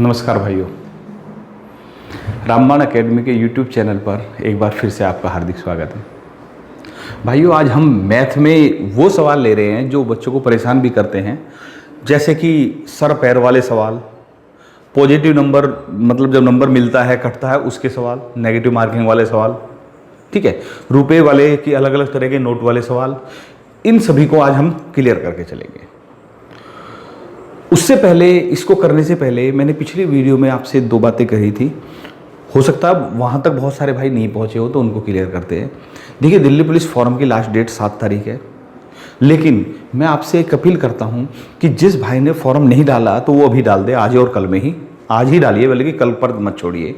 नमस्कार भाइयों, रामबाण एकेडमी के YouTube चैनल पर एक बार फिर से आपका हार्दिक स्वागत है। भाइयों, आज हम मैथ में वो सवाल ले रहे हैं जो बच्चों को परेशान भी करते हैं, जैसे कि सर पैर वाले सवाल, पॉजिटिव नंबर मतलब जब नंबर मिलता है कटता है उसके सवाल, नेगेटिव मार्किंग वाले सवाल, ठीक है, रुपए वाले की अलग अलग तरह के नोट वाले सवाल, इन सभी को आज हम क्लियर करके चलेंगे। उससे पहले, इसको करने से पहले मैंने पिछली वीडियो में आपसे दो बातें कही थी, हो सकता है वहाँ तक बहुत सारे भाई नहीं पहुँचे हो तो उनको क्लियर करते हैं। देखिए, दिल्ली पुलिस फॉर्म की लास्ट डेट 7 तारीख है, लेकिन मैं आपसे एक अपील करता हूँ कि जिस भाई ने फॉर्म नहीं डाला तो वो अभी डाल दे, आज और कल में ही, आज ही डालिए, बल्कि कल पर मत छोड़िए।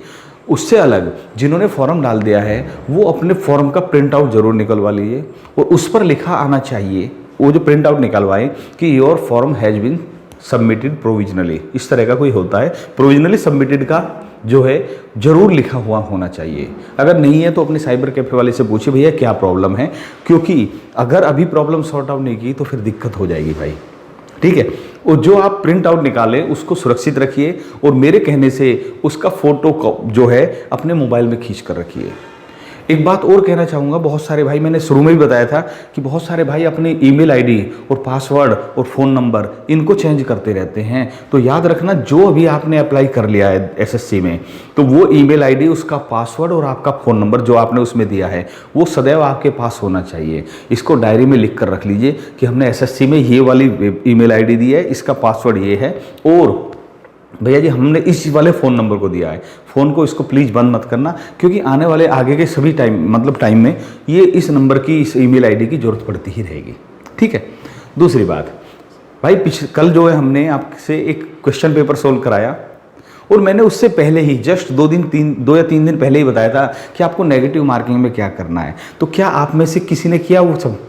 उससे अलग जिन्होंने फॉर्म डाल दिया है वो अपने फॉर्म का प्रिंट आउट जरूर निकलवा लीजिए और उस पर लिखा आना चाहिए, वो जो प्रिंट आउट निकलवाएं कि your form has been submitted provisionally, इस तरह का कोई होता है, प्रोविजनली सबमिटेड का जो है जरूर लिखा हुआ होना चाहिए। अगर नहीं है तो अपने साइबर कैफे वाले से पूछिए भैया क्या प्रॉब्लम है, क्योंकि अगर अभी प्रॉब्लम सॉर्ट आउट नहीं की तो फिर दिक्कत हो जाएगी भाई, ठीक है। और जो आप प्रिंट आउट निकालें उसको सुरक्षित रखिए और मेरे कहने से उसका फोटो जो है अपने मोबाइल में खींच कर रखिए। एक बात और कहना चाहूँगा, बहुत सारे भाई, मैंने शुरू में भी बताया था कि बहुत सारे भाई अपनी ईमेल आईडी और पासवर्ड और फ़ोन नंबर इनको चेंज करते रहते हैं। तो याद रखना, जो अभी आपने अप्लाई कर लिया है एसएससी में, तो वो ईमेल आईडी, उसका पासवर्ड और आपका फ़ोन नंबर जो आपने उसमें दिया है वो सदैव आपके पास होना चाहिए। इसको डायरी में लिख कर रख लीजिए कि हमने एसएससी में ये वाली ईमेल आईडी दी है, इसका पासवर्ड ये है, और भैया जी हमने इस वाले फ़ोन नंबर को दिया है। फ़ोन को इसको प्लीज़ बंद मत करना, क्योंकि आने वाले आगे के सभी टाइम में ये इस नंबर की, इस ईमेल आईडी की ज़रूरत पड़ती ही रहेगी, ठीक है। दूसरी बात भाई, कल जो है हमने आपसे एक क्वेश्चन पेपर सोल्व कराया और मैंने उससे पहले ही जस्ट 2 या 3 दिन पहले ही बताया था कि आपको नेगेटिव मार्किंग में क्या करना है। तो क्या आप में से किसी ने किया वो सब?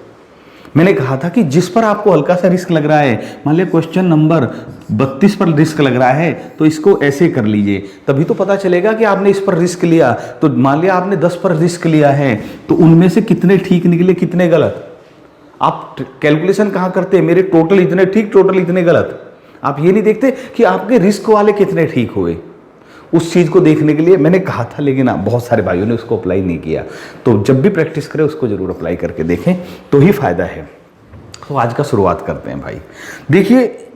मैंने कहा था कि जिस पर आपको हल्का सा रिस्क लग रहा है, मान लिया क्वेश्चन नंबर 32 पर रिस्क लग रहा है तो इसको ऐसे कर लीजिए, तभी तो पता चलेगा कि आपने इस पर रिस्क लिया। तो मान लिया आपने 10 पर रिस्क लिया है तो उनमें से कितने ठीक निकले, कितने गलत। आप कैलकुलेशन कहाँ करते हैं, मेरे टोटल इतने ठीक, टोटल इतने गलत। आप ये नहीं देखते कि आपके रिस्क वाले कितने ठीक हुए। उस चीज़ को देखने के लिए मैंने कहा था, लेकिन बहुत सारे भाइयों ने उसको अप्लाई नहीं किया। तो जब भी प्रैक्टिस करें उसको जरूर अप्लाई करके देखें तो ही फायदा है। तो आज का शुरुआत करते हैं भाई। देखिए,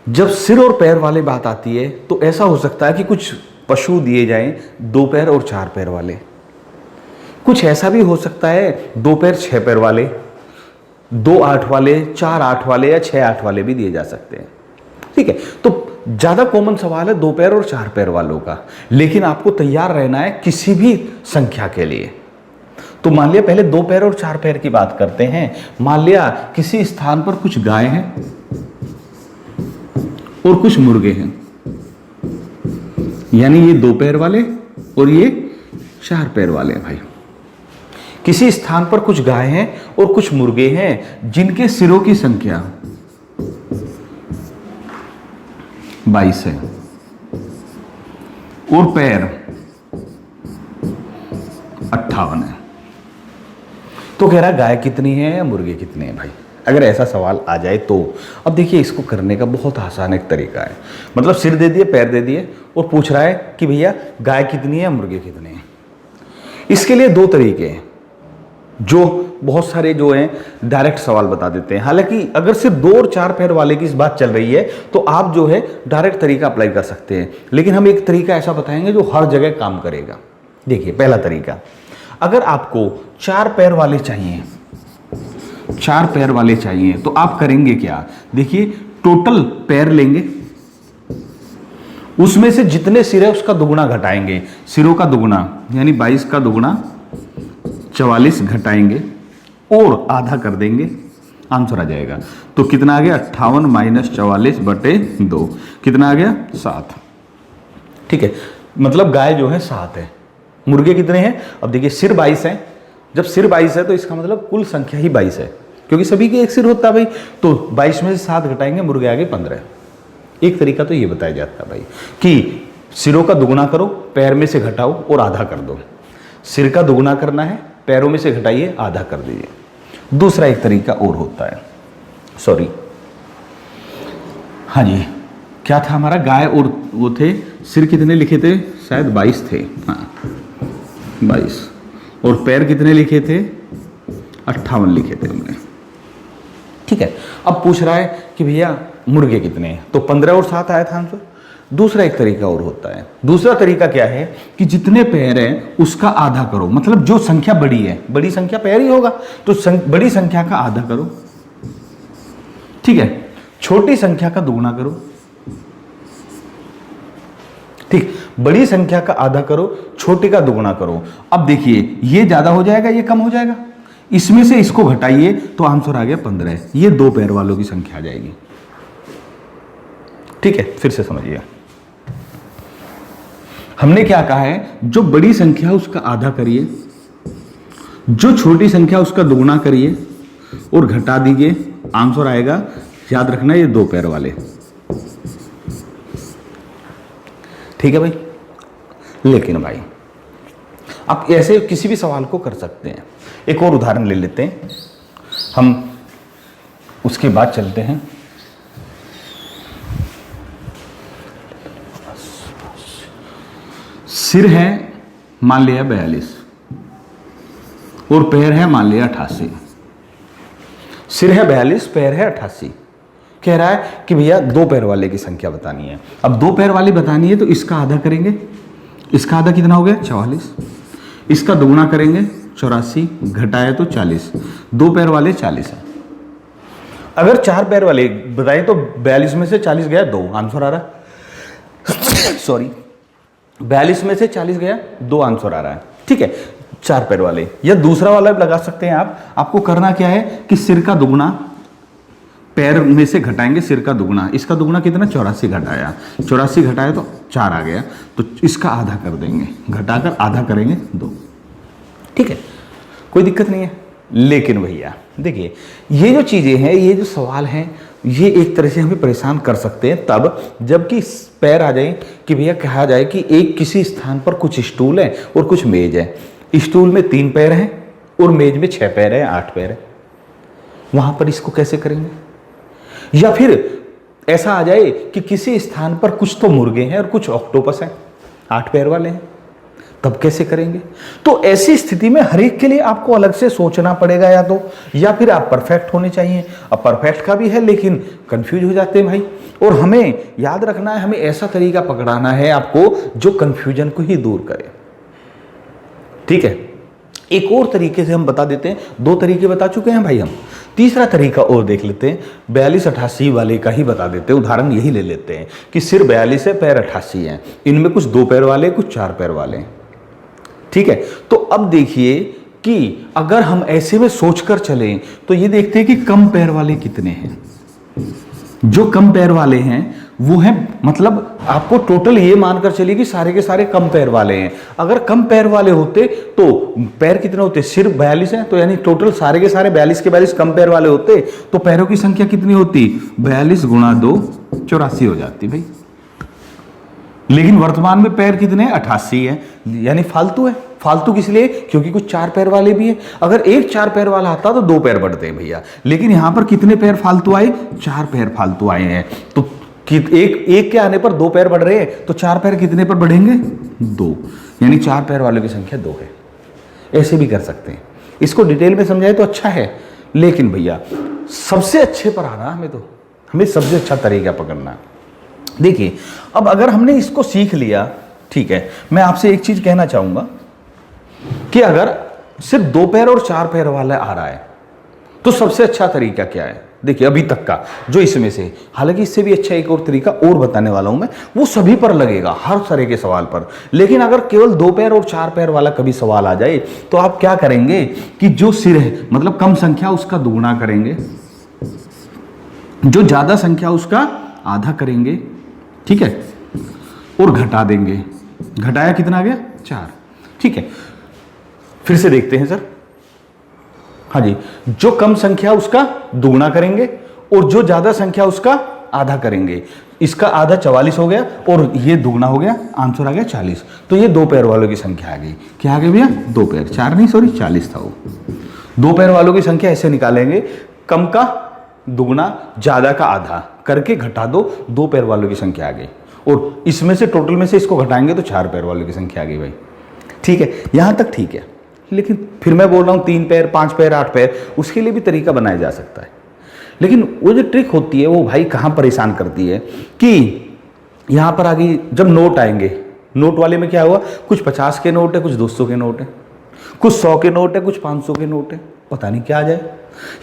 जब सिर और पैर वाली बात आती है तो ऐसा हो सकता है कि कुछ पशु दिए जाएं 2 पैर और 4 पैर वाले, कुछ ऐसा भी हो सकता है 2 पैर 6 पैर वाले, 2 8 वाले, 4 8 वाले या 6 8 वाले भी दिए जा सकते हैं, ठीक है। तो ज्यादा कॉमन सवाल है 2 पैर और 4 पैर वालों का, लेकिन आपको तैयार रहना है किसी भी संख्या के लिए। तो मान लिया पहले 2 पैर और 4 पैर की बात करते हैं। मान लिया किसी स्थान पर कुछ गाय हैं और कुछ मुर्गे हैं, यानी ये 2 पैर वाले और ये 4 पैर वाले हैं भाई। किसी स्थान पर कुछ गाय हैं और कुछ मुर्गे हैं जिनके सिरों की संख्या 22 है और पैर 58 है। तो कह रहा गाय कितनी है या मुर्गे कितने हैं भाई, अगर ऐसा सवाल आ जाए तो। अब देखिए, इसको करने का बहुत आसान एक तरीका है, मतलब सिर दे दिए, पैर दे दिए और पूछ रहा है कि भैया गाय कितनी है या मुर्गे कितने हैं। इसके लिए 2 तरीके हैं, जो बहुत सारे जो हैं डायरेक्ट सवाल बता देते हैं। हालांकि अगर सिर्फ 2 और 4 पैर वाले की इस बात चल रही है तो आप जो है डायरेक्ट तरीका अप्लाई कर सकते हैं, लेकिन हम एक तरीका ऐसा बताएंगे जो हर जगह काम करेगा। देखिए, पहला तरीका, अगर आपको 4 पैर वाले चाहिए, 4 पैर वाले चाहिए तो आप करेंगे क्या? देखिए, टोटल पैर लेंगे, उसमें से जितने सिर है उसका दुगुना घटाएंगे, सिरों का दुगुना यानी 22 का दुगुना 44 घटाएंगे और आधा कर देंगे, आंसर आ जाएगा। तो कितना आ गया? 58 - 44/2, कितना आ गया? 7, ठीक है। मतलब गाय जो है 7 है, मुर्गे कितने हैं? अब देखिए, सिर 22 है, जब सिर 22 है तो इसका मतलब कुल संख्या ही 22 है, क्योंकि सभी के एक सिर होता है भाई। तो 22 में से 7 घटाएंगे, मुर्गे आगे 15। एक तरीका तो ये बताया जाता है भाई कि सिरों का दुगुना करो, पैर में से घटाओ और आधा कर दो। सिर का दुगुना करना है, पैरों में से घटाइए, आधा कर दीजिए। दूसरा एक तरीका और होता है, हाँ जी, क्या था हमारा, गाय और वो थे, सिर कितने लिखे थे, शायद 22 थे, हाँ 22, और पैर कितने लिखे थे, 58 लिखे थे हमने। ठीक है, अब पूछ रहा है कि भैया मुर्गे कितने हैं, तो 15 और 7 आया था आंसर। दूसरा एक तरीका और होता है, दूसरा तरीका क्या है कि जितने पैर हैं उसका आधा करो, मतलब जो संख्या बड़ी है, बड़ी संख्या पैर ही होगा, तो बड़ी संख्या का आधा करो। ठीक है, छोटी संख्या का दुगुना करो। ठीक, बड़ी संख्या का आधा करो, छोटी का दुगुना करो। अब देखिए ये ज्यादा हो जाएगा, ये कम हो जाएगा, इसमें से इसको घटाइए तो आंसर आ गया 15। ये 2 पैर वालों की संख्या आ जाएगी। ठीक है, फिर से समझिए, हमने क्या कहा है, जो बड़ी संख्या है उसका आधा करिए, जो छोटी संख्या उसका दुगुना करिए और घटा दीजिए, आंसर आएगा, याद रखना ये 2 पैर वाले। ठीक है भाई, लेकिन भाई आप ऐसे किसी भी सवाल को कर सकते हैं। एक और उदाहरण ले लेते हैं हम, उसके बाद चलते हैं। सिर है मान लिया 42 और पैर है मान लिया 88। सिर है 42, पैर है 88। कह रहा है कि भैया 2 पैर वाले की संख्या बतानी है। अब 2 पैर वाली बतानी है तो इसका आधा करेंगे, इसका आधा कितना हो गया 44, इसका दुगुना करेंगे 84, घटाए तो 40, 2 पैर वाले 40 है। अगर 4 पैर वाले बताए तो 42 में से 40 गया 2, आंसर आ रहा सॉरी 42 में से 40 गया 2, आंसर आ रहा है। ठीक है, 4 पैर वाले, या दूसरा वाला भी लगा सकते हैं आप। आपको करना क्या है कि सिर का दुगुना पैर में से घटाएंगे, सिर का दुगुना, इसका दुगुना कितना 84 घटाया, 84 घटाया तो 4 आ गया, तो इसका आधा कर देंगे, घटाकर आधा करेंगे 2। ठीक है, कोई दिक्कत नहीं है। लेकिन भैया देखिए, ये जो चीजें हैं, ये जो सवाल हैं, ये एक तरह से हमें परेशान कर सकते हैं तब जबकि पैर आ जाए कि भैया कहा जाए कि एक किसी स्थान पर कुछ स्टूल है और कुछ मेज है, स्टूल में 3 पैर हैं और मेज में 6 पैर है, 8 पैर है, वहां पर इसको कैसे करेंगे? या फिर ऐसा आ जाए कि किसी स्थान पर कुछ तो मुर्गे हैं और कुछ ऑक्टोपस हैं, 8 पैर वाले हैं, तब कैसे करेंगे? तो ऐसी स्थिति में हर एक के लिए आपको अलग से सोचना पड़ेगा, या फिर आप परफेक्ट होने चाहिए। अब परफेक्ट का भी है लेकिन कंफ्यूज हो जाते हैं भाई, और हमें याद रखना है, हमें ऐसा तरीका पकड़ाना है आपको जो कंफ्यूजन को ही दूर करे। ठीक है, एक और तरीके से हम बता देते हैं, 2 तरीके बता चुके हैं भाई हम, तीसरा तरीका और देख लेते हैं, 42-88 वाले का ही बता देते हैं। उदाहरण यही ले लेते हैं कि सिर 42 है, पैर 88 हैं, इनमें कुछ 2 पैर वाले, कुछ 4 पैर वाले। ठीक है, तो अब देखिए कि अगर हम ऐसे में सोचकर चलें तो ये देखते हैं कि कम पैर वाले कितने हैं। जो कम पैर वाले हैं वो हैं, मतलब आपको टोटल ये मानकर चलिए कि सारे के सारे कम पैर वाले हैं। अगर कम पैर वाले होते तो पैर कितने होते, सिर 42 है, तो यानी टोटल सारे के सारे 42 के 42 कम पैर वाले होते तो पैरों की संख्या कितनी होती, 42 गुणा 2 84 हो जाती भाई। लेकिन वर्तमान में पैर कितने 88 है, यानी फालतू है। फालतू किस लिए? क्योंकि कुछ 4 पैर वाले भी हैं। अगर एक 4 पैर वाला आता तो 2 पैर बढ़ते हैं भैया, लेकिन यहां पर कितने पैर फालतू आए, 4 पैर फालतू आए हैं। तो एक के आने पर 2 पैर बढ़ रहे हैं, तो 4 पैर कितने पर बढ़ेंगे 2, यानी 4 पैर वालों की संख्या 2 है। ऐसे भी कर सकते हैं, इसको डिटेल में समझाए तो अच्छा है। लेकिन भैया सबसे अच्छे पर आना, हमें सबसे अच्छा तरीका पकड़ना। देखिए अब अगर हमने इसको सीख लिया, ठीक है, मैं आपसे एक चीज कहना चाहूंगा कि अगर सिर्फ 2 पैर और 4 पैर वाला आ रहा है तो सबसे अच्छा तरीका क्या है? देखिए अभी तक का जो इसमें से, हालांकि इससे भी अच्छा एक और तरीका और बताने वाला हूं मैं, वो सभी पर लगेगा, हर तरह के सवाल पर। लेकिन अगर केवल 2 पैर और 4 पैर वाला कभी सवाल आ जाए तो आप क्या करेंगे कि जो सिर है, मतलब कम संख्या, उसका दुगुना करेंगे, जो ज्यादा संख्या उसका आधा करेंगे, ठीक है, और घटा देंगे। घटाया कितना आ गया 4। ठीक है, फिर से देखते हैं सर। हाँ जी, जो कम संख्या उसका दुगुना करेंगे और जो ज्यादा संख्या उसका आधा करेंगे। इसका आधा 44 हो गया और ये दुगुना हो गया, आंसर आ गया 40। तो ये 2 पैर वालों की संख्या आ गई। क्या आ गई भैया? 2 पैर, 4 नहीं, सॉरी 40 था वो। 2 पैर वालों की संख्या ऐसे निकालेंगे, कम का दुगुना, ज्यादा का आधा, करके घटा दो, 2 पैर वालों की संख्या आ गई। और इसमें से टोटल में से इसको घटाएंगे तो 4 पैर वालों की संख्या आ गई भाई। ठीक है, यहाँ तक ठीक है। लेकिन फिर मैं बोल रहा हूँ 3 पैर, 5 पैर, 8 पैर, उसके लिए भी तरीका बनाया जा सकता है। लेकिन वो जो ट्रिक होती है वो भाई कहाँ परेशान करती है कि यहाँ पर आगे जब नोट आएंगे, नोट वाले में क्या हुआ, कुछ 50 के नोट है, कुछ 200 के नोट है, कुछ 100 के नोट है, कुछ 500 के नोट है, पता नहीं क्या आ जाए।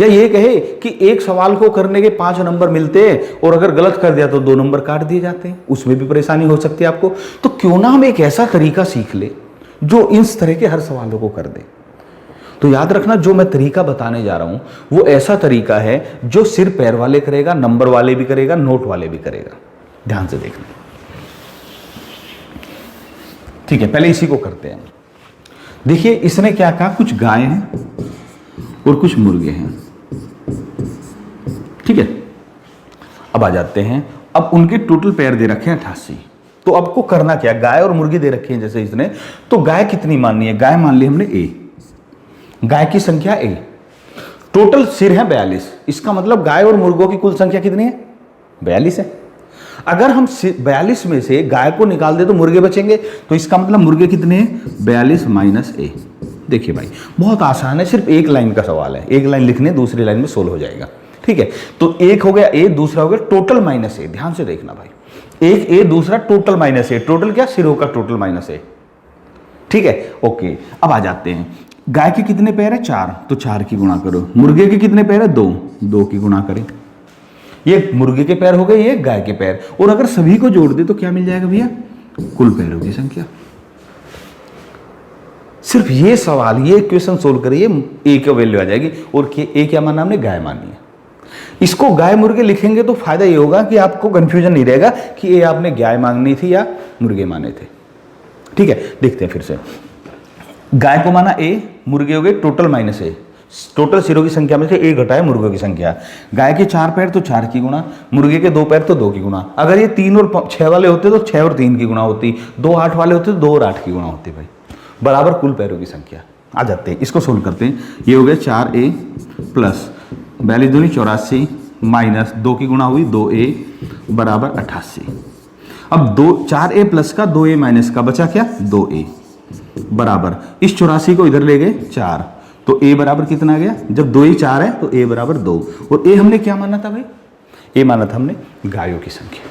या ये कहे कि एक सवाल को करने के 5 नंबर मिलते हैं और अगर गलत कर दिया तो 2 नंबर काट दिए जाते हैं, उसमें भी परेशानी हो सकती है आपको। तो क्यों ना हम एक ऐसा तरीका सीख ले जो इस तरह के हर सवालों को कर दे। तो याद रखना, जो मैं तरीका बताने जा रहा हूं वो ऐसा तरीका है जो सिर्फ पैर वाले करेगा, नंबर वाले भी करेगा, नोट वाले भी करेगा। ध्यान से देखना। ठीक है, पहले इसी को करते हैं। देखिए इसने क्या कहा, कुछ गाय हैं और कुछ मुर्गे हैं। ठीक है, अब आ जाते हैं। अब उनके टोटल पैर दे रखे हैं 88। तो आपको करना क्या, गाय और मुर्गी दे रखी है जैसे इसने, तो गाय कितनी माननी है, गाय मान ली हमने A, गाय की संख्या A, टोटल सिर है 42। इसका मतलब गाय और मुर्गों की कुल संख्या कितनी है, 42 है। अगर हम 42 में से गाय को निकाल दे तो मुर्गे बचेंगे, तो इसका मतलब मुर्गे कितने हैं, 42 माइनस A। देखिए भाई बहुत आसान है, सिर्फ एक लाइन का सवाल है, एक लाइन लिखने, दूसरी लाइन में सोल्व हो जाएगा। ठीक है, तो एक हो गया A, दूसरा हो गया टोटल माइनस A। ध्यान से देखना भाई, एक A, दूसरा टोटल माइनस A। टोटल क्या, सिरों का टोटल माइनस A। ठीक है, ओके। अब आ जाते हैं, गाय के कितने पैर है, 4, तो 4 की गुणा करो। मुर्गे के कितने पैर है, 2, 2 की गुणा करें। ये मुर्गे के पैर हो गए, ये गाय के पैर, और अगर सभी को जोड़ दे तो क्या मिल जाएगा भैया, कुल पैरों की संख्या। सिर्फ ये सवाल, ये इक्वेशन सोल्व करिए, A की वैल्यू आ जाएगी। और A क्या माना हमने, गाय मानी है। इसको गाय मुर्गे लिखेंगे तो फायदा ये होगा कि आपको कंफ्यूजन नहीं रहेगा कि ये आपने गाय मांगनी थी या मुर्गे माने थे। ठीक है, देखते हैं फिर से। गाय को माना A, मुर्गे हो गए टोटल माइनस A। टोटल सिरों की संख्या में से A घटाए मुर्गों की संख्या। गाय के 4 पैर तो 4 की गुणा, मुर्गे के 2 पैर तो 2 की गुणा। अगर ये 3 और 6 वाले होते तो 6 और 3 की गुणा होती, 2 8 वाले होते तो 2 और 8 की गुणा होती भाई, बराबर कुल पैरों की संख्या। आ जाते हैं, इसको सोल्व करते हैं। ये हो गया 4A प्लस 42 दूनी 84 माइनस 2 की गुणा हुई 2A बराबर 88। अब 4A प्लस का 2A माइनस का बचा क्या, 2A बराबर, इस 84 को इधर ले गए 4, तो A बराबर कितना आ गया, जब 2A 4 है तो A बराबर 2। और A हमने क्या माना था भाई, A माना था हमने गायों की संख्या।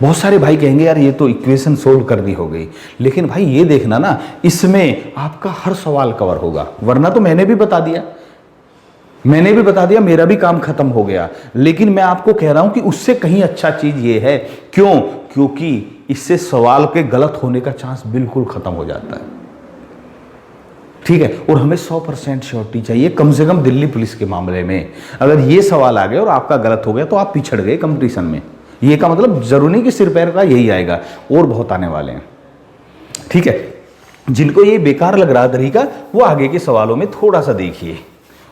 बहुत सारे भाई कहेंगे यार ये तो इक्वेशन सोल्व करनी हो गई, लेकिन भाई ये देखना ना, इसमें आपका हर सवाल कवर होगा। वरना तो मैंने भी बता दिया, मेरा भी काम खत्म हो गया। लेकिन मैं आपको कह रहा हूं कि उससे कहीं अच्छा चीज ये है, क्यों, क्योंकि इससे सवाल के गलत होने का चांस बिल्कुल खत्म हो जाता है। ठीक है, और हमें 100% श्योरिटी चाहिए, कम से कम दिल्ली पुलिस के मामले में। अगर ये सवाल आ गया और आपका गलत हो गया तो आप पिछड़ गए कंपटीशन में। ये का मतलब जरूरी नहीं कि सिर पैर का यही आएगा, और बहुत आने वाले हैं। ठीक है, जिनको ये बेकार लग रहा तरीका, वो आगे के सवालों में थोड़ा सा देखिए,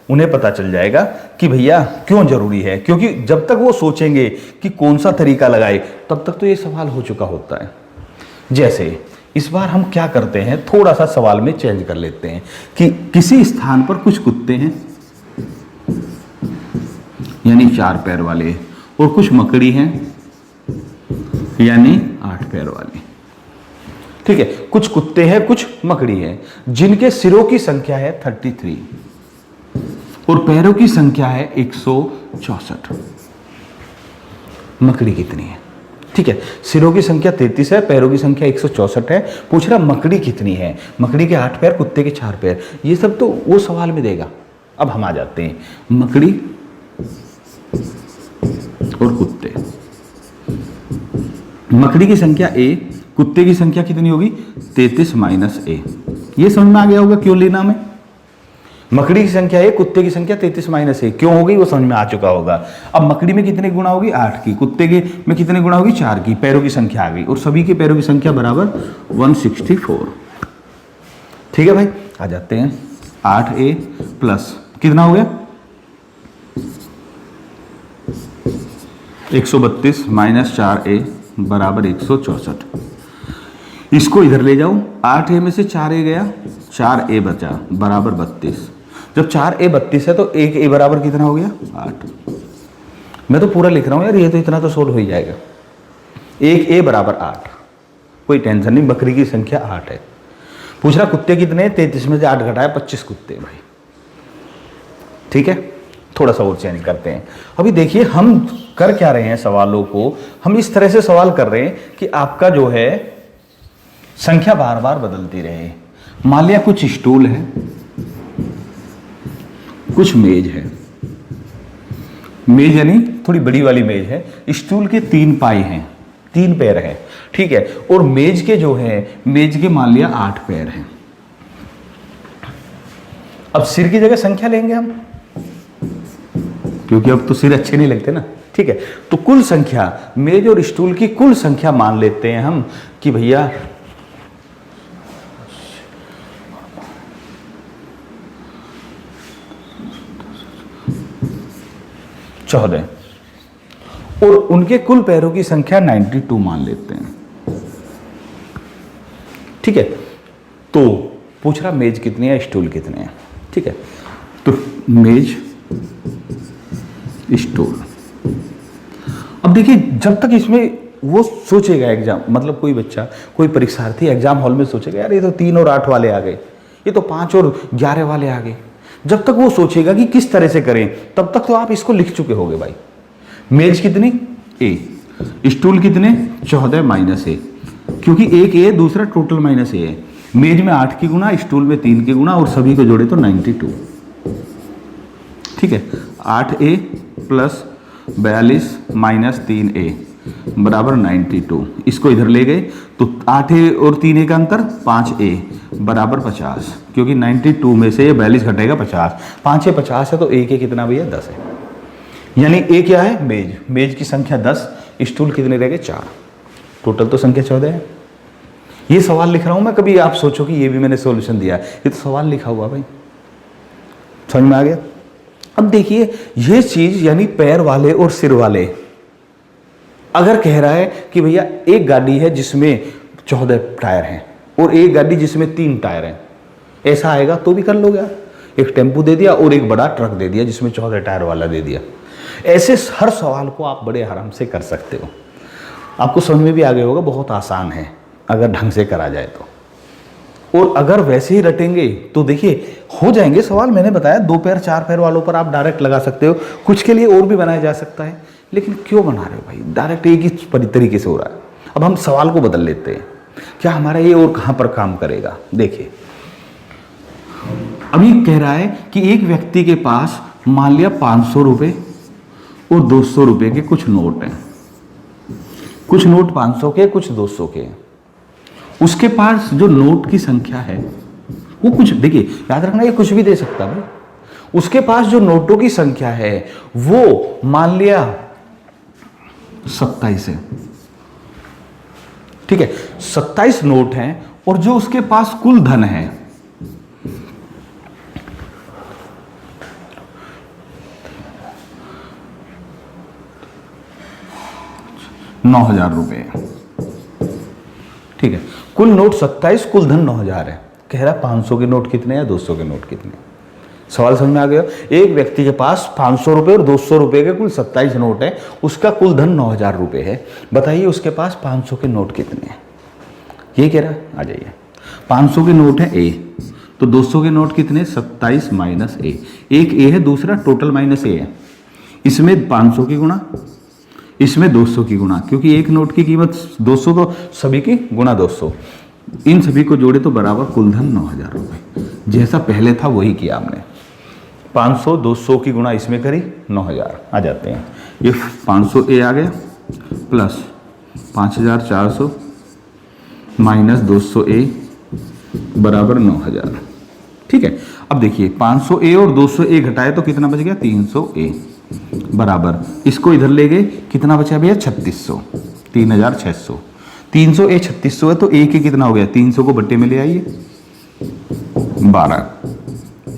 उन्हें पता चल जाएगा कि भैया क्यों जरूरी है। क्योंकि जब तक वो सोचेंगे कि कौन सा तरीका लगाए, तब तक तो ये सवाल हो चुका होता है। जैसे इस बार हम क्या करते हैं, थोड़ा सा सवाल में चेंज कर लेते हैं कि किसी स्थान पर कुछ कुत्ते हैं, यानी 4 पैर वाले, और कुछ मकड़ी हैं, यानी 8 पैर वाली। ठीक है, कुछ कुत्ते हैं, कुछ मकड़ी हैं, जिनके सिरों की संख्या है 33 और पैरों की संख्या है 164। मकड़ी कितनी है? ठीक है, सिरों की संख्या 33 है, पैरों की संख्या 164 है। पूछ रहा मकड़ी कितनी है, मकड़ी के 8 पैर, कुत्ते के 4 पैर, ये सब तो वो सवाल में देगा। अब हम आ जाते हैं, मकड़ी और कुत्ते। मकड़ी की संख्या A, कुत्ते की संख्या कितनी होगी, 33 माइनस A। ये समझ में आ गया होगा क्यों लेना हमें। मकड़ी की संख्या A, कुत्ते की संख्या 33 माइनस A क्यों होगी वो समझ में आ चुका होगा। अब मकड़ी में कितने गुणा होगी, 8 की, कुत्ते के में कितने गुणा होगी, 4 की, पैरों की संख्या आ गई, और सभी के पैरों की संख्या बराबर 164। ठीक है भाई, आ जाते हैं 8A प्लस कितना हो गया 132 माइनस 4A बराबर 164। इसको इधर ले जाओ, 8A में से 4A गया, 4A बचा बराबर 32। जब 4A 32 है तो 1A बराबर कितना हो गया, 8। मैं तो पूरा लिख रहा हूँ यार, ये तो इतना तो सोल्व हो ही जाएगा। 1a बराबर 8, कोई टेंशन नहीं, बकरी की संख्या 8 है। पूछ रहा कुत्ते कितने, 33 में से 8 घटाया 25 कुत्ते भाई। ठीक है, थोड़ा सा और चेंज करते हैं। अभी देखिए हम कर क्या रहे हैं, सवालों को हम इस तरह से सवाल कर रहे हैं कि आपका जो है संख्या बार बार बदलती रहे। मान लिया कुछ स्टूल है, कुछ मेज है, मेज यानी थोड़ी बड़ी वाली मेज है, स्टूल के 3 पाई हैं, 3 पैर हैं, ठीक है, और मेज के जो है, मेज के मान लिया 8 पैर हैं। अब सिर की जगह संख्या लेंगे हम, क्योंकि अब तो सिर अच्छे नहीं लगते ना, ठीक है। तो कुल संख्या, मेज और स्टूल की कुल संख्या मान लेते हैं हम कि भैया 14, और उनके कुल पैरों की संख्या 92 मान लेते हैं, ठीक है। तो पूछ रहा मेज कितनी है, स्टूल कितने हैं, ठीक है। तो मेज, स्टूल। अब देखिए जब तक इसमें वो सोचेगा एग्जाम, मतलब कोई बच्चा, कोई परीक्षार्थी एग्जाम हॉल में सोचेगा यार ये तो 3 और 8 वाले आ गए, ये तो 5 और 11 वाले आ गए, जब तक वो सोचेगा कि किस तरह से करें, तब तक तो आप इसको लिख चुके होगे भाई। मेज कितनी, a, स्टूल कितने, 14 माइनस a, क्योंकि एक a दूसरा टोटल माइनस a है। मेज में 8 की गुना, स्टूल में 3 की गुना, और सभी को जोड़े तो 92, ठीक है। 8a प्लस 42 माइनस 3a बराबर 92। इसको इधर ले गए तो 8a और 3a का अंतर 5a बराबर 50, क्योंकि 92 में से ये 42 घटेगा 50, 5 50 है, तो a के कितना भैया 10 है। यानी a क्या है, मेज, मेज की संख्या 10, स्टूल कितने रह गए 4, टोटल तो संख्या 14 है। ये सवाल लिख रहा हूं मैं, कभी आप सोचो कि ये भी मैंने सॉल्यूशन दिया, ये तो सवाल लिखा हुआ भाई, समझ में आ गया। अब देखिए ये चीज यानी पैर वाले और सिर वाले, अगर कह रहा है कि भैया एक गाड़ी है जिसमें 14 टायर हैं और एक गाड़ी जिसमें 3 टायर हैं, ऐसा आएगा तो भी कर लोगे आप। एक टेम्पू दे दिया और एक बड़ा ट्रक दे दिया जिसमें 14 टायर वाला दे दिया। ऐसे हर सवाल को आप बड़े आराम से कर सकते हो, आपको समझ में भी आ गया होगा, बहुत आसान है अगर ढंग से करा जाए तो। और अगर वैसे ही रटेंगे तो देखिए हो जाएंगे सवाल। मैंने बताया 2 पैर 4 पैर वालों पर आप डायरेक्ट लगा सकते हो, कुछ के लिए और भी बनाया जा सकता है, लेकिन क्यों बना रहे हो भाई, डायरेक्ट एक ही तरीके से हो रहा है। अब हम सवाल को बदल लेते हैं, क्या हमारा ये और कहां पर काम करेगा। देखिए अभी कह रहा है कि एक व्यक्ति के पास मान लिया 500 रुपए और 200 रुपए के कुछ नोट हैं, कुछ नोट 500 के, कुछ 200 के। उसके पास जो नोट की संख्या है वो कुछ, देखिए याद रखना ये कुछ भी दे सकता है। उसके पास जो नोटों की संख्या है वो मान लिया 27 है, ठीक है, 27 नोट हैं, और जो उसके पास कुल धन है 9,000 रुपए, ठीक है। कुल नोट 27, कुल धन 9,000 है। कह रहा 500 के नोट कितने या 200 के नोट कितने। सवाल समझ में आ गया। एक व्यक्ति के पास 500 रुपए और 200 रुपए के कुल 27 नोट है, उसका कुल धन 9,000 रुपए है। बताइए उसके पास 500 के नोट कितने हैं, ये कह रहा है। आ जाइए, 500 के नोट है ए, तो 200 के नोट कितने, 27 माइनस ए। एक ए है, दूसरा टोटल माइनस ए है। इसमें 500 की गुणा, इसमें 200 की गुणा, क्योंकि एक नोट की कीमत 200 तो सभी की गुणा 200, इन सभी को जोड़े तो बराबर कुल धन 9,000 रुपए। जैसा पहले था वही किया हमने, 500 200 की गुणा इसमें करी 9,000 आ जाते हैं। ये 500 ए आ गया प्लस 5,400 माइनस 200 ए बराबर 9,000, ठीक है। अब देखिए 500 ए और 200 ए घटाए तो कितना बच गया, 300 ए बराबर, इसको इधर ले गए, कितना बचा भैया 3600, 3,600। 300 ए 3600 है, तो ए के कितना हो गया, 300 को बट्टे में ले आइए 12,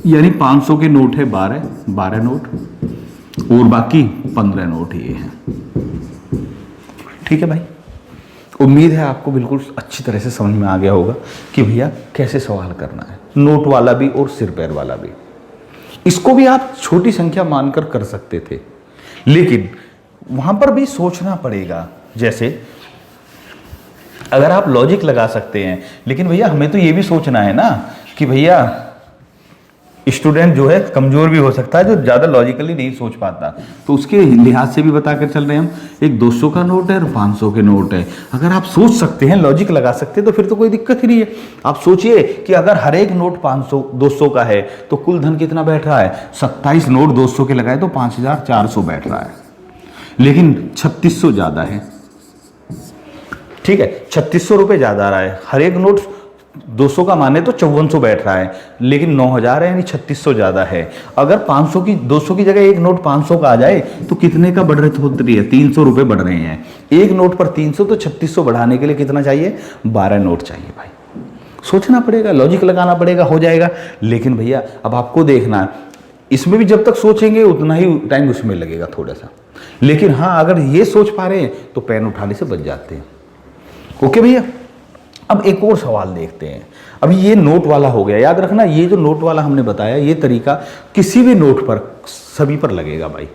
यानी 500 के नोट है 12 नोट, और बाकी 15 नोट ये हैं, ठीक है भाई। उम्मीद है आपको बिल्कुल अच्छी तरह से समझ में आ गया होगा कि भैया कैसे सवाल करना है, नोट वाला भी और सिर पैर वाला भी। इसको भी आप छोटी संख्या मानकर कर सकते थे, लेकिन वहां पर भी सोचना पड़ेगा। जैसे अगर आप लॉजिक लगा सकते हैं, लेकिन भैया हमें तो ये भी सोचना है ना कि भैया स्टूडेंट जो है कमजोर भी हो सकता है, जो ज्यादा लॉजिकली नहीं सोच पाता, तो उसके लिहाज से भी बता कर चल रहे हैं हम। एक 200 का नोट है और 500 के नोट है। अगर आप सोच सकते हैं, लॉजिक लगा सकते हैं, तो फिर तो कोई दिक्कत ही नहीं है। आप सोचिए कि अगर हर एक नोट 500 200 का है तो कुल धन कितना बैठ रहा है? 27 नोट 200 के लगाए तो 5400 बैठ रहा है, लेकिन 3600 ज्यादा है। ठीक है, 3600 रुपये ज्यादा आ रहा है। हर एक नोट 200 का माने तो 5400 बैठ रहा है, लेकिन 9000 है, यानी 3600 ज्यादा है। अगर 500 की 200 की जगह एक नोट 500 का आ जाए तो कितने का बढ़ रही है? 300 रुपये बढ़ रहे हैं। एक नोट पर 300, तो 3600 बढ़ाने के लिए कितना चाहिए? 12 नोट चाहिए भाई। सोचना पड़ेगा, लॉजिक लगाना पड़ेगा, हो जाएगा। लेकिन भैया अब आपको देखना, इसमें भी जब तक सोचेंगे उतना ही टाइम उसमें लगेगा थोड़ा सा। लेकिन हाँ, अगर ये सोच पा रहे हैं तो पेन उठाने से बच जाते हैं। ओके भैया, अब एक और सवाल देखते हैं। अभी ये नोट वाला हो गया। याद रखना, ये जो नोट वाला हमने बताया, ये तरीका किसी भी नोट पर सभी पर लगेगा भाई।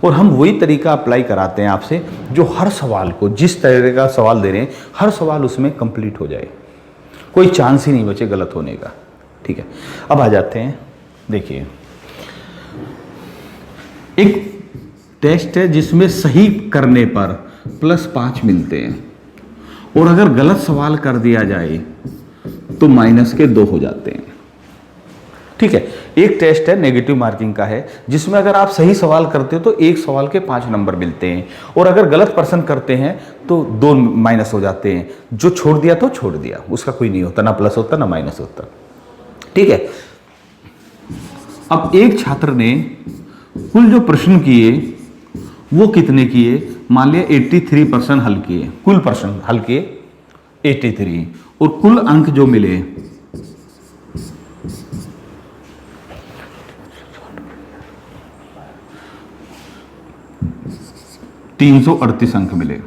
और हम वही तरीका अप्लाई कराते हैं आपसे, जो हर सवाल को, जिस तरह का सवाल दे रहे हैं, हर सवाल उसमें कंप्लीट हो जाए, कोई चांस ही नहीं बचे गलत होने का। ठीक है, अब आ जाते हैं। देखिए, एक टेस्ट है जिसमें सही करने पर +5 मिलते हैं, और अगर गलत सवाल कर दिया जाए तो -2 हो जाते हैं। ठीक है, एक टेस्ट है, नेगेटिव मार्किंग का है, जिसमें अगर आप सही सवाल करते हो तो एक सवाल के 5 नंबर मिलते हैं, और अगर गलत प्रश्न करते हैं तो 2 माइनस हो जाते हैं। जो छोड़ दिया तो छोड़ दिया, उसका कोई नहीं होता, ना प्लस होता ना माइनस होता। ठीक है, अब एक छात्र ने कुल जो प्रश्न किए वो कितने किए? मान लिया 83% हल किए, कुल प्रश्न हल किए 83, और कुल अंक जो मिले 338 अंक मिले।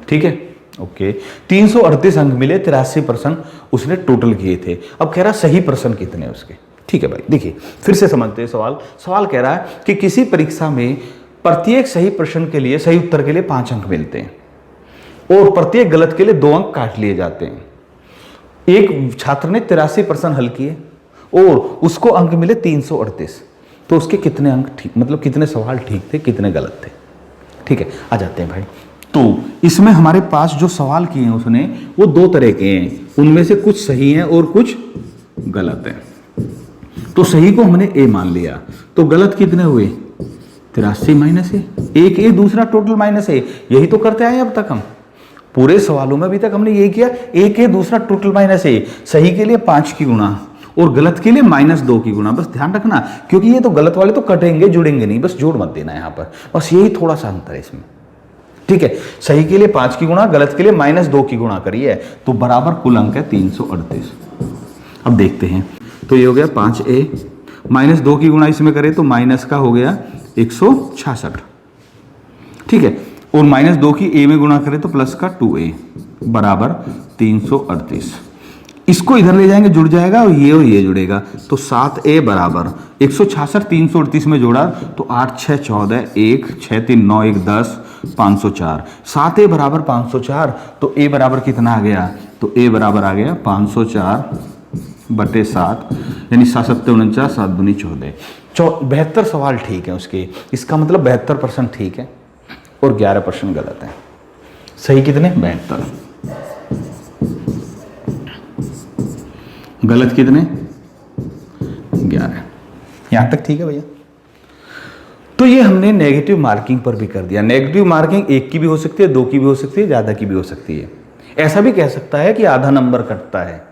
ठीक है, ओके, 338 अंक मिले, 83% उसने टोटल किए थे। अब कह रहा सही प्रश्न कितने उसके। ठीक है भाई, देखिए फिर से समझते हैं सवाल। सवाल कह रहा है कि किसी परीक्षा में प्रत्येक सही प्रश्न के लिए, सही उत्तर के लिए 5 अंक मिलते हैं, और प्रत्येक गलत के लिए 2 अंक काट लिए जाते हैं। एक छात्र ने 83% हल किए और उसको अंक मिले 338, तो उसके कितने अंक ठीक, मतलब कितने सवाल ठीक थे, कितने गलत थे। ठीक है, आ जाते हैं भाई। तो इसमें हमारे पास जो सवाल किए हैं उसने, वो 2 तरह के हैं, उनमें से कुछ सही हैं और कुछ गलत हैं। तो सही को हमने ए मान लिया, तो गलत कितने हुए? 83 माइनस ए, एक ए, दूसरा टोटल माइनस ए। यही तो करते आए अब तक हम, पूरे सवालों में अभी तक हमने यही किया, एक ए दूसरा टोटल माइनस ए। सही के लिए 5 की गुणा और गलत के लिए -2 की गुणा। बस ध्यान रखना, क्योंकि ये तो गलत वाले तो कटेंगे, जुड़ेंगे नहीं, बस जोड़ मत देना यहाँ पर, बस यही थोड़ा सा अंतर है इसमें। ठीक है, सही के लिए 5 की गुणा, गलत के लिए -2 की गुणा करिए, तो बराबर कुल अंक है 338। अब देखते हैं, तो ये हो गया 5a, -2 की गुणा इसमें करें तो माइनस का हो गया 166। ठीक है, और -2 की a में गुणा करें तो प्लस का 2a बराबर 338। इसको इधर ले जाएंगे, जुड़ जाएगा, और ये जुड़ेगा, तो 7a बराबर 166 338 में जोड़ा तो 8 6 14, 1 6 3 9 1 10 504। 7a बराबर 504, तो a बराबर कितना आ गया? तो a बराबर आ गया 504/7, यानी 7 7 49, 7 दूनी 14। 72 सवाल ठीक है उसके, इसका मतलब 72% ठीक है और 11% गलत है। सही कितने? 72। गलत कितने? 11। यहां तक ठीक है भैया? तो ये हमने नेगेटिव मार्किंग पर भी कर दिया। नेगेटिव मार्किंग 1 की भी हो सकती है, 2 की भी हो सकती है, ज्यादा की भी हो सकती है। ऐसा भी कह सकता है कि आधा नंबर कटता है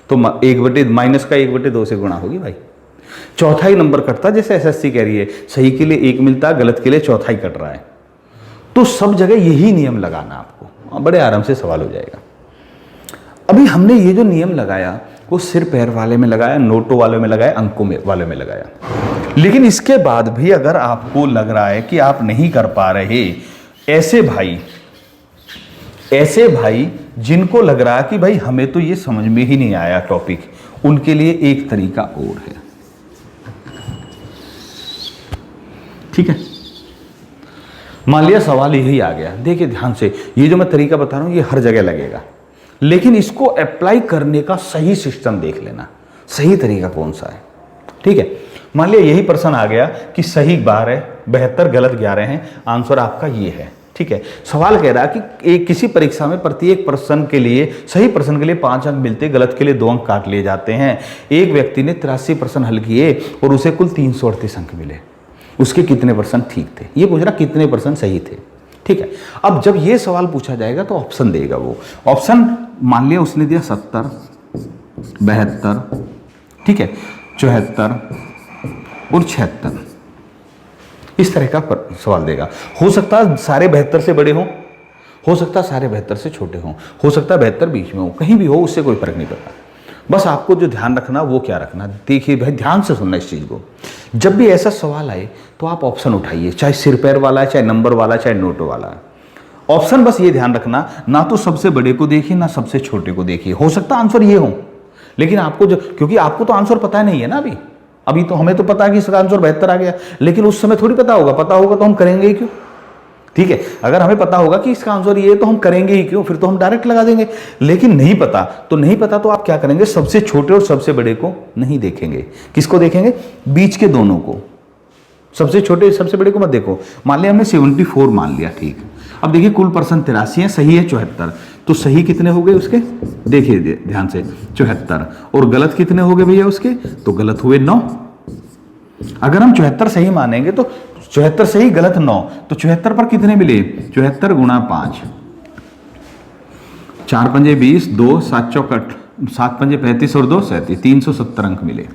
तो माइनस का 1/2 से गुणा होगी भाई। चौथाई नंबर कटता, जैसे एसएससी कह रही है सही के लिए 1 मिलता, गलत के लिए चौथाई कट रहा है। तो सब जगह यही नियम लगाना आपको, बड़े आराम से सवाल हो जाएगा। अभी हमने ये जो नियम लगाया वो सिर पैर वाले में लगाया, नोटों वाले में लगाया, अंकों वाले में लगाया। लेकिन इसके बाद भी अगर आपको लग रहा है कि आप नहीं कर पा रहे, ऐसे भाई जिनको लग रहा है कि भाई हमें तो ये समझ में ही नहीं आया टॉपिक, उनके लिए एक तरीका और है। ठीक है, मान लिया सवाल यही आ गया। देखिए ध्यान से, ये जो मैं तरीका बता रहा हूं ये हर जगह लगेगा, लेकिन इसको अप्लाई करने का सही सिस्टम देख लेना, सही तरीका कौन सा है। ठीक है, मान लिया यही प्रश्न आ गया कि सही 12 72 गलत 11 है, आंसर आपका ये है। ठीक है, सवाल कह रहा है कि एक किसी परीक्षा में प्रत्येक प्रश्न के लिए, सही प्रश्न के लिए 5 अंक मिलते, गलत के लिए 2 अंक काट लिए जाते हैं। एक व्यक्ति ने 83 प्रश्न हल किए और उसे कुल 338 अंक मिले, उसके कितने परसेंट ठीक थे? ये पूछ रहा कितने परसेंट सही थे। ठीक है, अब जब ये सवाल पूछा जाएगा तो ऑप्शन देगा वो। ऑप्शन मान लिया उसने दिया 70, 72, ठीक है, 74 और 76, इस तरह का सवाल देगा। हो सकता है सारे 72 से बड़े हों, हो सकता है सारे 72 से छोटे हों, हो सकता है 72 बीच में हो, कहीं भी हो, उससे कोई फर्क नहीं पड़ता। बस आपको जो ध्यान रखना वो क्या रखना, देखिए भाई ध्यान से सुनना इस चीज़ को। जब भी ऐसा सवाल आए तो आप ऑप्शन उठाइए, चाहे सिर पैर वाला है, चाहे नंबर वाला, चाहे नोट वाला है। ऑप्शन बस ये ध्यान रखना, ना तो सबसे बड़े को देखिए ना सबसे छोटे को देखिए। हो सकता है आंसर ये हो, लेकिन आपको जो, क्योंकि आपको तो आंसर पता नहीं है ना अभी तो हमें तो पता है कि इसका आंसर 72 आ गया, लेकिन उस समय थोड़ी पता होगा तो हम करेंगे ही क्यों। ठीक है, अगर हमें पता होगा कि इसका आंसर ये है तो हम करेंगे ही क्यों, फिर तो हम डायरेक्ट लगा देंगे। लेकिन नहीं पता तो आप क्या करेंगे, सबसे छोटे और सबसे बड़े को नहीं देखेंगे। किसको देखेंगे? बीच के दोनों को। सबसे छोटे सबसे बड़े को मत देखो। मान लिया हमने 74 मान लिया, ठीक। अब देखिए कुल परसेंट 83 है, सही है 74, तो सही कितने हो गए उसके, देखिए ध्यान से, 74, और गलत कितने हो गए भैया उसके, तो गलत हुए 9। अगर हम 74 सही मानेंगे तो 74 सही गलत 9, तो 74 पर कितने मिले, 74 गुणा 5, 4 पंजे 20, 2 7 चौकट 7 पंजे 35 और 2 37, 370 अंक मिले।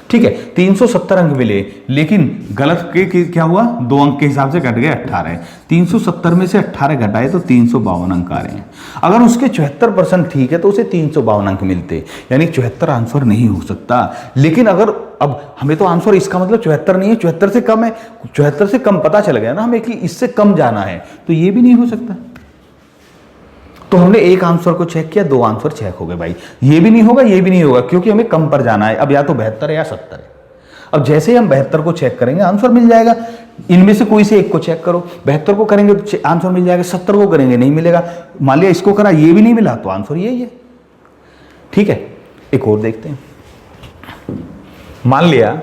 ठीक है, 370 अंक मिले, लेकिन गलत के क्या हुआ, 2 अंक के हिसाब से घट गए 18। 370 में से 18 घटाए तो 352 अंक आ रहे हैं। अगर उसके 74% ठीक है तो उसे 352 अंक मिलते, यानी 74 आंसर नहीं हो सकता। लेकिन अगर अब हमें तो आंसर इसका मतलब 74 नहीं है, 74 से कम है, 74 से कम पता चल गया ना हमें कि इससे कम जाना है, तो ये भी नहीं हो सकता। तो हमने एक आंसर को चेक किया, 2 आंसर चेक हो गए भाई, ये भी नहीं होगा ये भी नहीं होगा, क्योंकि हमें कम पर जाना है। अब या तो 72 है या 70 है। अब जैसे ही हम 72 को चेक करेंगे आंसर मिल जाएगा। इनमें से कोई से एक को चेक करो, 72 को करेंगे तो आंसर मिल जाएगा, 70 को करेंगे नहीं मिलेगा। मान लिया इसको करा ये भी नहीं मिला तो आंसर यही है। ठीक है, एक और देखते हैं। मान लिया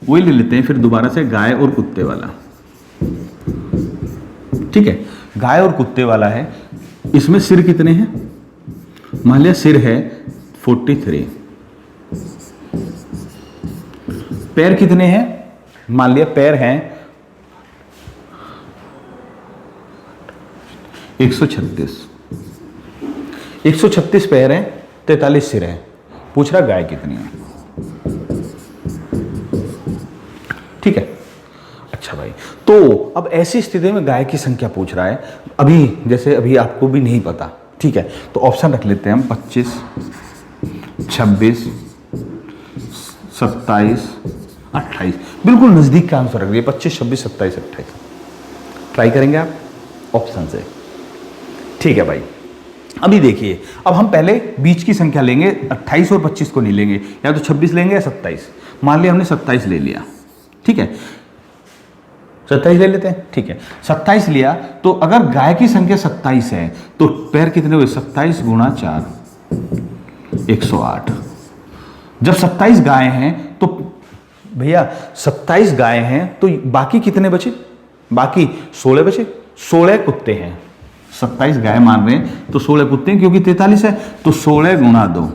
वही ले लेते हैं फिर दोबारा से, गाय और कुत्ते वाला। ठीक है, गाय और कुत्ते वाला है। इसमें सिर कितने हैं, मान लिया सिर है 43, पैर कितने हैं, मान लिया पैर हैं 136, 136 पैर हैं, 43 सिर हैं। पूछ रहा गाय कितनी है। ठीक है, अच्छा भाई, तो अब ऐसी स्थिति में गाय की संख्या पूछ रहा है। अभी जैसे अभी आपको भी नहीं पता, ठीक है, तो ऑप्शन रख लेते हैं हम 25, 26, 27, 28। बिल्कुल नजदीक का आंसर रख दिए, 25, 26, 27, 28। ट्राई करेंगे आप ऑप्शन से। ठीक है भाई, अभी देखिए, अब हम पहले बीच की संख्या लेंगे, 28 और 25 को नहीं लेंगे, या तो 26 लेंगे या 27। मान लिया हमने 27 ले लिया, ठीक है, 27 ले लेते हैं। ठीक है, 27 लिया, तो अगर गाय की संख्या 27 है तो पैर कितने हुए, 27 गुणा 4, 108। जब 27 गाय हैं तो भैया 27 गाय हैं तो बाकी कितने बचे, बाकी 16 बचे, 16 कुत्ते हैं। 27 गाय मान रहे हैं तो 16 कुत्ते हैं, क्योंकि 43 है, तो 16 गुणा 2,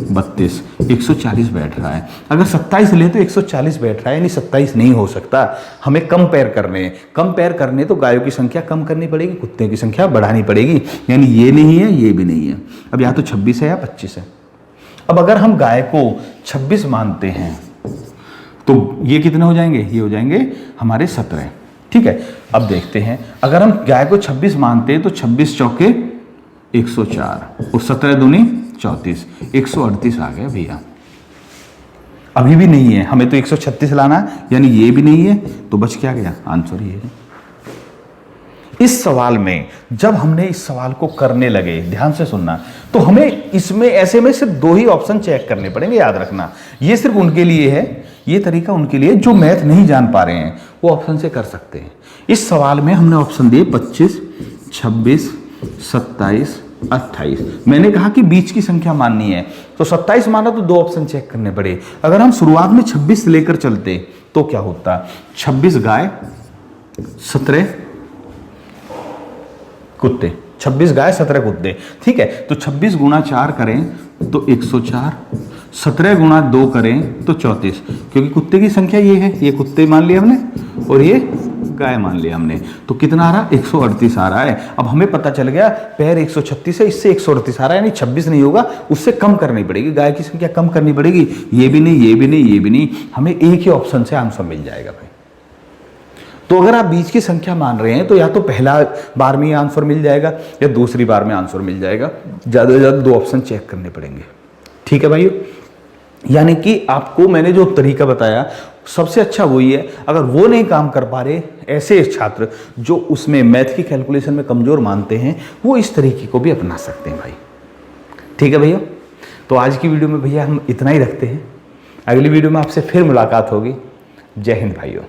32, 140 बैठ रहा है। अगर 27 ले तो 140 बैठ रहा है, यानी 27 नहीं हो सकता। हमें कंपेयर करने हैं, कंपेयर करने तो गायों की संख्या कम करनी पड़ेगी, कुत्ते की संख्या बढ़ानी पड़ेगी, यानी ये नहीं है ये भी नहीं है। अब या तो 26 है या 25 है। अब अगर हम गाय को 26 मानते हैं तो ये कितने हो जाएंगे, ये हो जाएंगे हमारे 17। ठीक है, अब देखते हैं, अगर हम गाय को 26 मानते हैं तो 26 चौके 104 और 17 दूनी 34, 138 आ गया भैया। अभी भी नहीं है, हमें तो 136 लाना है, यानी ये भी नहीं है, तो बच क्या गया, आंसर ये है। इस सवाल में जब हमने इस सवाल को करने लगे, ध्यान से सुनना, तो हमें इसमें ऐसे में सिर्फ 2 ही ऑप्शन चेक करने पड़ेंगे, याद रखना। ये सिर्फ उनके लिए है ये तरीका उनके लिए जो मैथ नहीं जान पा रहे हैं, वो ऑप्शन से कर सकते हैं। इस सवाल में हमने ऑप्शन दिए 25, 26, 27, 28। मैंने कहा कि बीच की संख्या माननी है, तो 27 माना तो 2 ऑप्शन चेक करने पड़े। अगर हम शुरुआत में 26 से लेकर चलते तो क्या होता, 26 गाय 17 कुत्ते, 26 गाय 17 कुत्ते, ठीक है। तो 26 गुणा 4 करें तो 104, 17 गुणा 2 करें तो 34, क्योंकि कुत्ते की संख्या ये है, ये कुत्ते मान लिए हमने और ये गाय मान लिया हमने। तो कितना आ रहा, 138 आ रहा है। अब हमें पता चल गया पैर 136 है, इससे 138 आ रहा है, यानी 26 नहीं होगा, उससे कम करनी पड़ेगी, गाय की संख्या कम करनी पड़ेगी। ये भी नहीं, ये भी नहीं, ये भी नहीं, हमें एक ही ऑप्शन से आंसर मिल जाएगा भाई। तो अगर आप बीच की संख्या मान रहे हैं तो या तो पहला बार में आंसर मिल जाएगा या दूसरी बार में आंसर मिल जाएगा, ज़्यादा से ज़्यादा 2 ऑप्शन चेक करने पड़ेंगे, ठीक है भाइयों। यानी कि आपको मैंने जो तरीका बताया सबसे अच्छा वही है। अगर वो नहीं काम कर पा रहे, ऐसे छात्र जो उसमें मैथ की कैलकुलेशन में कमज़ोर मानते हैं, वो इस तरीके को भी अपना सकते हैं भाई, ठीक है भैया। तो आज की वीडियो में भैया हम इतना ही रखते हैं, अगली वीडियो में आपसे फिर मुलाकात होगी। जय हिंद भाइयों।